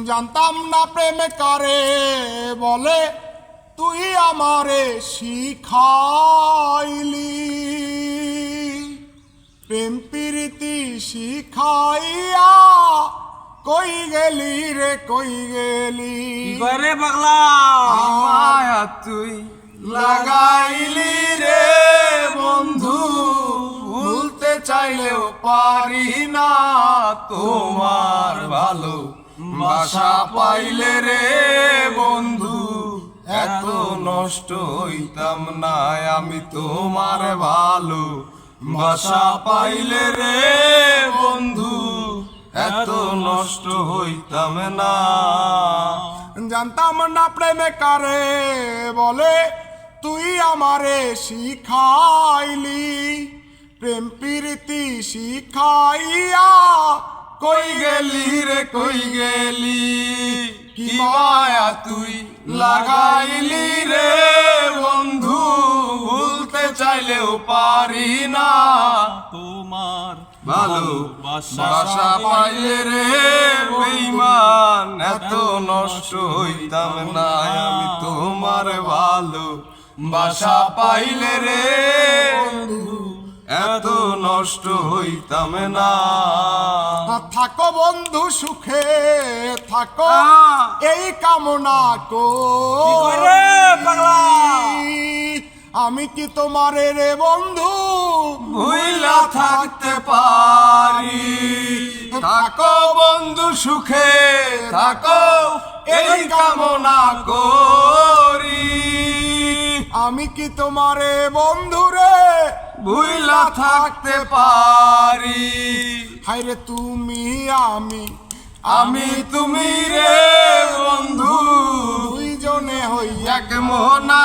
জানতাম না প্রেম কারে বলে, তুই আমারে শিখাইলি। প্রেম প্রীতি শিখাইয়া কই গেলি রে কই গেলি। করে পাগলা মায়া তুই লাগাইলি রে বন্ধু, ভুলতে চাইলেও পারি না তোমার ভালো বাসা পাইলে রে বন্ধু, এত নষ্ট হইতাম না আমি তোমার ভালো বাসা পাইলে রে বন্ধু, এত নষ্ট হইতাম না। জানতাম না প্রেমে কারে বলে, তুই আমারে শিখাইলি। প্রেম প্রীতি শিখাইয়া কই গেলি রে কই গেলি। কি মায়া তুই লাগাইলি রে বন্ধু, ভুলতে চাইলেও পারি না তোমার ভালো বাসা পাইলে রে বেঈমান, এত নষ্ট হইতাম না আমি তোমার ভালো বাসা পাইলে রে বন্ধু, এত নষ্ট হইতাম না। থাকো বন্ধু সুখে থাকো, এই কামনা করে পাগলা? করি। আমি কি তোমারে রে বন্ধু ভুইলা থাকতে পারি। থাকো বন্ধু সুখে থাকো, এই কামনা করি। আমি কি তোমারে বন্ধু রে ভুইলা থাকতে পারি। হায়রে তুমি আমি তুমি রে বন্ধু, দুইজনে হইয়া এক মোহনা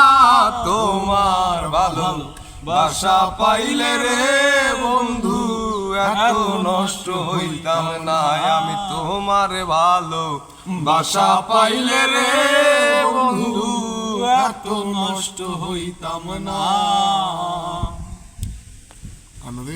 তোমার ভালো বাসা পাইলে রে বন্ধু, এত নষ্ট হইতাম না আমি তোমার ভালো বাসা পাইলে রে বন্ধু, এত নষ্ট হইতাম না। আনন্দ